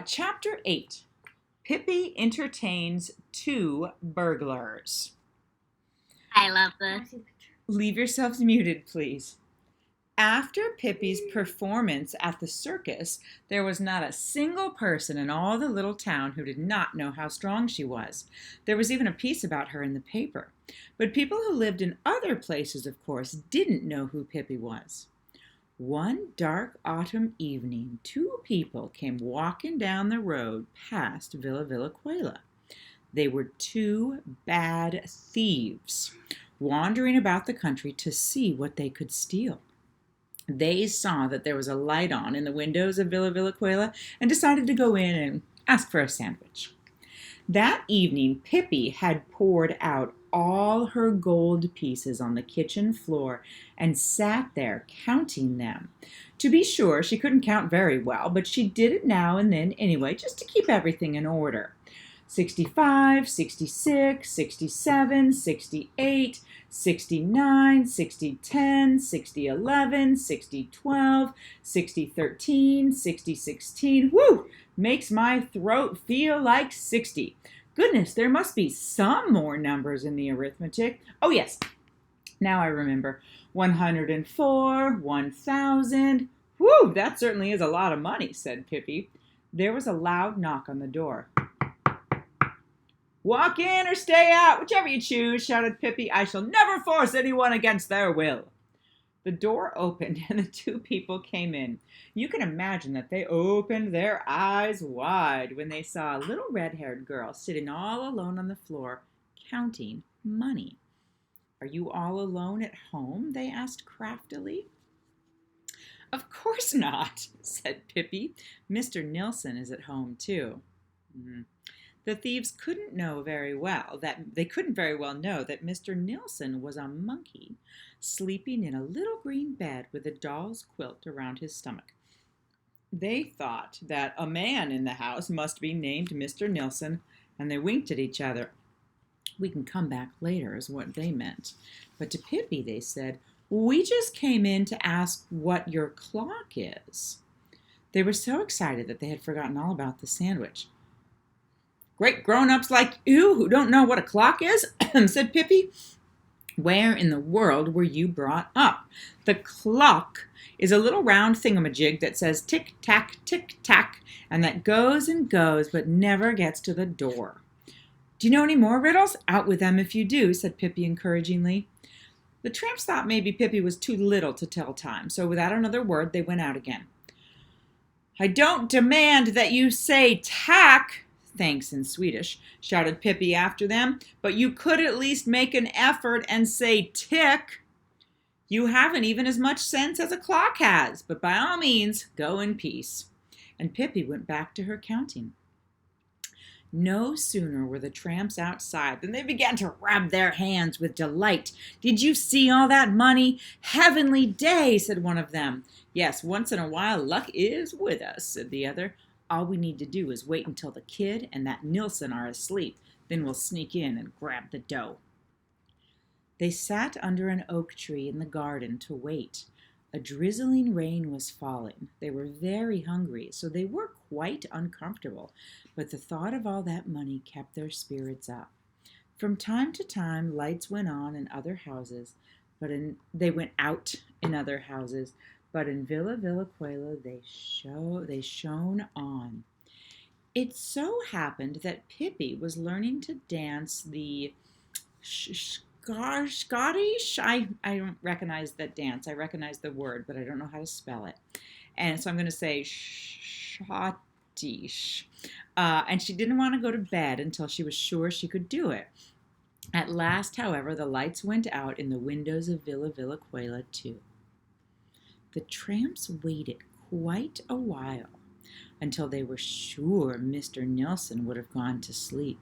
Chapter 8. Pippi entertains two burglars. I love this. Leave yourselves muted, please. After Pippi's performance at the circus, there was not a single person in all the little town who did not know how strong she was. There was even a piece about her in the paper. But people who lived in other places, of course, didn't know who Pippi was. One dark autumn evening, two people came walking down the road past Villa Villacuela. They were two bad thieves, wandering about the country to see what they could steal. They saw that there was a light on in the windows of Villa Villacuela and decided to go in and ask for a sandwich. That evening, Pippi had poured out all her gold pieces on the kitchen floor and sat there counting them. To be sure, she couldn't count very well, but she did it now and then anyway, just to keep everything in order. 65, 66, 67, 68, 69, 60, 10, 60, 11, 60, 12, 60, 13, 60, 16. Woo! Makes my throat feel like 60. Goodness, there must be some more numbers in the arithmetic. Oh, yes. Now I remember. 104, 1,000. Whew, that certainly is a lot of money, said Pippi. There was a loud knock on the door. Walk in or stay out, whichever you choose, shouted Pippi. I shall never force anyone against their will. The door opened and the two people came in. You can imagine that they opened their eyes wide when they saw a little red-haired girl sitting all alone on the floor counting money. Are you all alone at home? They asked craftily. Of course not, said Pippi. Mr. Nilsson is at home too. The thieves couldn't very well know that Mr. Nilsson was a monkey sleeping in a little green bed with a doll's quilt around his stomach. They thought that a man in the house must be named Mr. Nilsson, and they winked at each other. We can come back later is what they meant. But to Pippi they said, we just came in to ask what your clock is. They were so excited that they had forgotten all about the sandwich. Great grown-ups like you who don't know what a clock is, said Pippi. Where in the world were you brought up? The clock is a little round thingamajig that says tick-tack, tick-tack, and that goes and goes but never gets to the door. Do you know any more riddles? Out with them if you do, said Pippi encouragingly. The tramps thought maybe Pippi was too little to tell time, so without another word they went out again. I don't demand that you say tack, thanks in Swedish, shouted Pippi after them, but you could at least make an effort and say tick. You haven't even as much sense as a clock has, but by all means, go in peace. And Pippi went back to her counting. No sooner were the tramps outside than they began to rub their hands with delight. Did you see all that money? Heavenly day, said one of them. Yes, once in a while luck is with us, said the other. All we need to do is wait until the kid and that Nilsson are asleep. Then we'll sneak in and grab the dough. They sat under an oak tree in the garden to wait. A drizzling rain was falling. They were very hungry, so they were quite uncomfortable, but the thought of all that money kept their spirits up. From time to time, lights went on in other houses, they went out in other houses, but in Villa Villacuela they shone on. It so happened that Pippi was learning to dance the Scottish. I don't recognize that dance. I recognize the word, but I don't know how to spell it. And so I'm going to say Scottish. And she didn't want to go to bed until she was sure she could do it. At last, however, the lights went out in the windows of Villa Villacuela too. The tramps waited quite a while until they were sure Mr. Nilsson would have gone to sleep.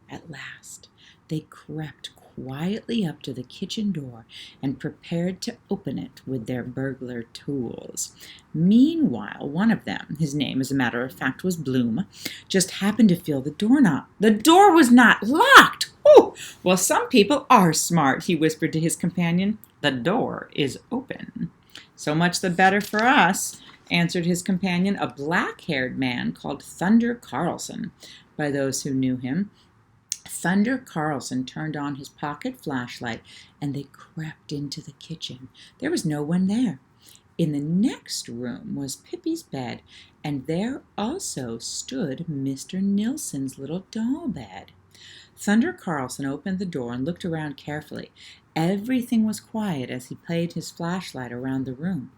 At last, they crept quietly up to the kitchen door and prepared to open it with their burglar tools. Meanwhile, one of them, his name as a matter of fact was Bloom, just happened to feel the doorknob. The door was not locked. Oh, well, some people are smart, he whispered to his companion. The door is open. So much the better for us. answered his companion, a black-haired man called Thunder Carlson, by those who knew him. Thunder Carlson turned on his pocket flashlight, and they crept into the kitchen. There was no one there. In the next room was Pippi's bed, and there also stood Mr. Nilsson's little doll bed. Thunder Carlson opened the door and looked around carefully. Everything was quiet as he played his flashlight around the room.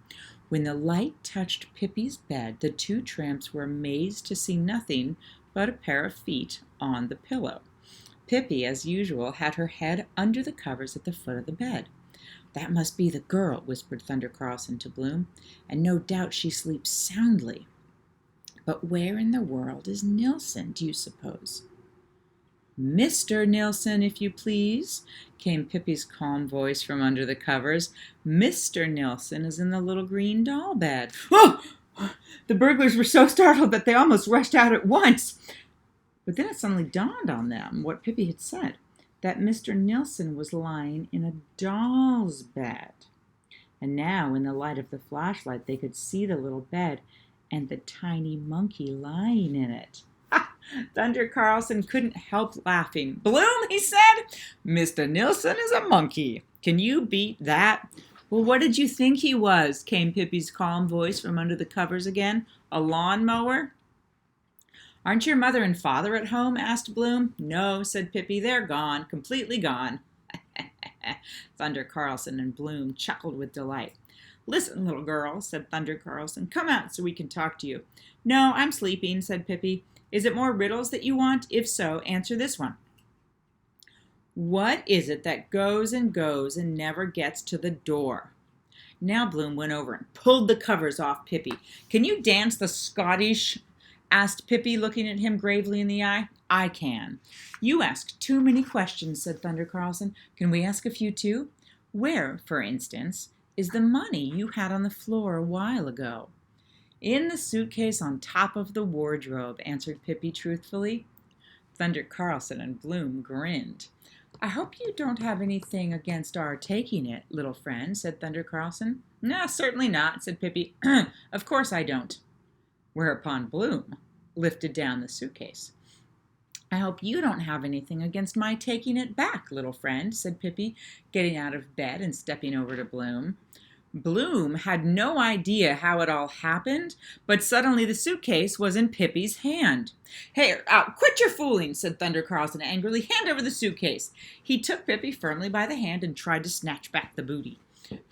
When the light touched Pippi's bed, the two tramps were amazed to see nothing but a pair of feet on the pillow. Pippi, as usual, had her head under the covers at the foot of the bed. "That must be the girl," whispered Thunder Carlson to Bloom, "and no doubt she sleeps soundly. But where in the world is Nilsson, do you suppose?" "Mr. Nilsson, if you please," came Pippi's calm voice from under the covers. "Mr. Nilsson is in the little green doll bed." Oh! The burglars were so startled that they almost rushed out at once. But then it suddenly dawned on them what Pippi had said, that Mr. Nilsson was lying in a doll's bed. And now, in the light of the flashlight, they could see the little bed and the tiny monkey lying in it. Thunder Carlson couldn't help laughing. "Bloom," he said, "Mr. Nilsson is a monkey. Can you beat that?" "Well, what did you think he was?" came Pippi's calm voice from under the covers again. "A lawnmower?" "Aren't your mother and father at home?" asked Bloom. "No," said Pippi. "They're gone, completely gone." Thunder Carlson and Bloom chuckled with delight. "Listen, little girl," said Thunder Carlson. "Come out so we can talk to you." "No, I'm sleeping," said Pippi. "Is it more riddles that you want? If so, answer this one. What is it that goes and never gets to the door?" Now Bloom went over and pulled the covers off Pippi. "Can you dance the Scottish?" asked Pippi, looking at him gravely in the eye. "I can." "You ask too many questions," said Thunder Carlson. "Can we ask a few too? Where, for instance, is the money you had on the floor a while ago?" "In the suitcase on top of the wardrobe," answered Pippi truthfully. Thunder Carlson and Bloom grinned. "I hope you don't have anything against our taking it, little friend," said Thunder Carlson. "No, certainly not," said Pippi. "Of course I don't." Whereupon Bloom lifted down the suitcase. "I hope you don't have anything against my taking it back, little friend," said Pippi, getting out of bed and stepping over to Bloom. Bloom had no idea how it all happened, but suddenly the suitcase was in Pippi's hand. "Hey, quit your fooling," said Thunder Carlson angrily. "Hand over the suitcase." He took Pippi firmly by the hand and tried to snatch back the booty.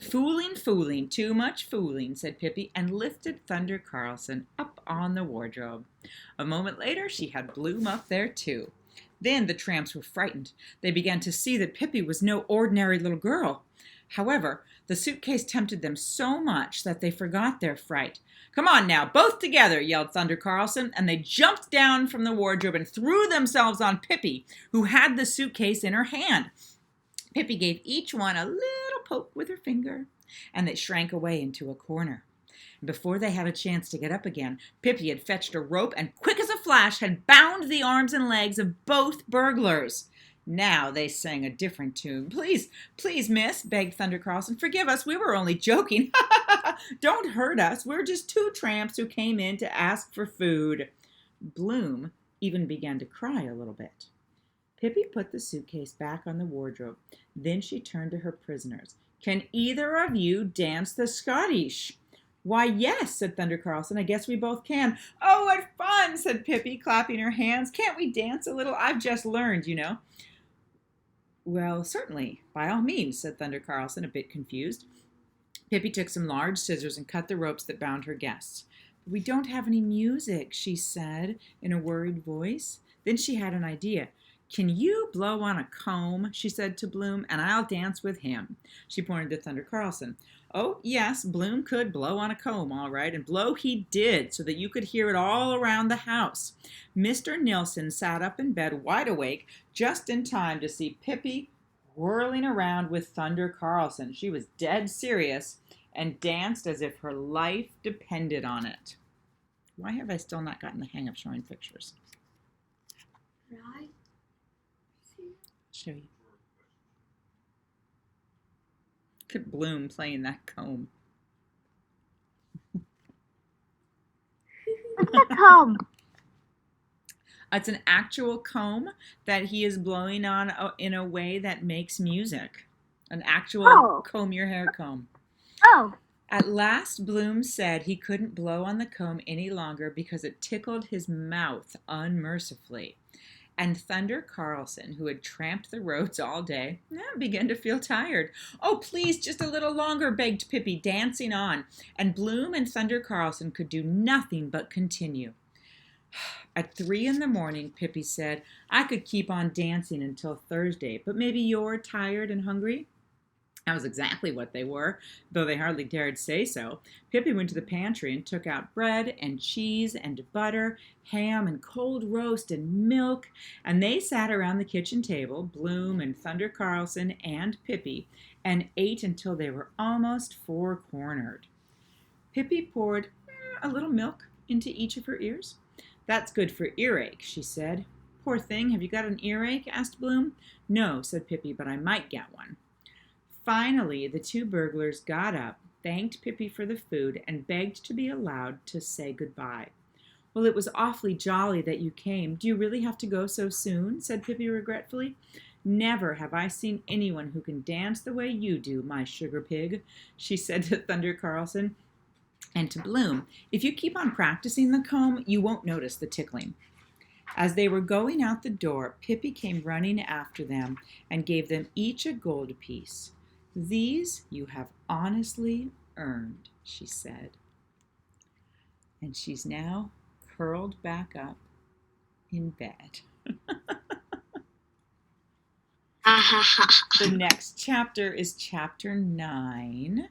"Fooling, fooling, too much fooling," said Pippi, and lifted Thunder Carlson up on the wardrobe. A moment later, she had Bloom up there, too. Then the tramps were frightened. They began to see that Pippi was no ordinary little girl. However, the suitcase tempted them so much that they forgot their fright. "Come on now, both together," yelled Thunder Carlson, and they jumped down from the wardrobe and threw themselves on Pippi, who had the suitcase in her hand. Pippi gave each one a little poke with her finger, and they shrank away into a corner. Before they had a chance to get up again, Pippi had fetched a rope and, quick as a flash, had bound the arms and legs of both burglars. Now they sang a different tune. "Please, please, miss," begged Thunder Carlson, "forgive us. We were only joking. Don't hurt us. We're just two tramps who came in to ask for food." Bloom even began to cry a little bit. Pippi put the suitcase back on the wardrobe. Then she turned to her prisoners. "Can either of you dance the Scottish?" "Why, yes," said Thunder Carlson. "I guess we both can." "Oh, what fun," said Pippi, clapping her hands. "Can't we dance a little? I've just learned, you know." "Well, certainly, by all means," said Thunder Carlson, a bit confused. Pippi took some large scissors and cut the ropes that bound her guests. "We don't have any music," she said in a worried voice. Then she had an idea. "Can you blow on a comb?" she said to Bloom, "and I'll dance with him." She pointed to Thunder Carlson. Oh, yes, Bloom could blow on a comb, all right, and blow he did, so that you could hear it all around the house. Mr. Nilsson sat up in bed wide awake, just in time to see Pippi whirling around with Thunder Carlson. She was dead serious and danced as if her life depended on it. Why have I still not gotten the hang of showing pictures? Right. Show you. Look at Bloom playing that comb. What's a comb? It's an actual comb that he is blowing on in a way that makes music. An actual comb your hair comb. Oh. At last, Bloom said he couldn't blow on the comb any longer because it tickled his mouth unmercifully. And Thunder Carlson, who had tramped the roads all day, began to feel tired. "Oh, please, just a little longer," begged Pippi, dancing on. And Bloom and Thunder Carlson could do nothing but continue. At 3 in the morning, Pippi said, "I could keep on dancing until Thursday, but maybe you're tired and hungry?" That was exactly what they were, though they hardly dared say so. Pippi went to the pantry and took out bread and cheese and butter, ham and cold roast and milk, and they sat around the kitchen table, Bloom and Thunder Carlson and Pippi, and ate until they were almost four-cornered. Pippi poured a little milk into each of her ears. "That's good for earache," she said. "Poor thing, have you got an earache?" asked Bloom. "No," said Pippi, "but I might get one." Finally, the two burglars got up, thanked Pippi for the food, and begged to be allowed to say goodbye. "Well, it was awfully jolly that you came. Do you really have to go so soon?" said Pippi regretfully. "Never have I seen anyone who can dance the way you do, my sugar pig," she said to Thunder Carlson. And to Bloom, "If you keep on practicing the comb, you won't notice the tickling." As they were going out the door, Pippi came running after them and gave them each a gold piece. "These you have honestly earned," she said. And she's now curled back up in bed. The next chapter is chapter 9.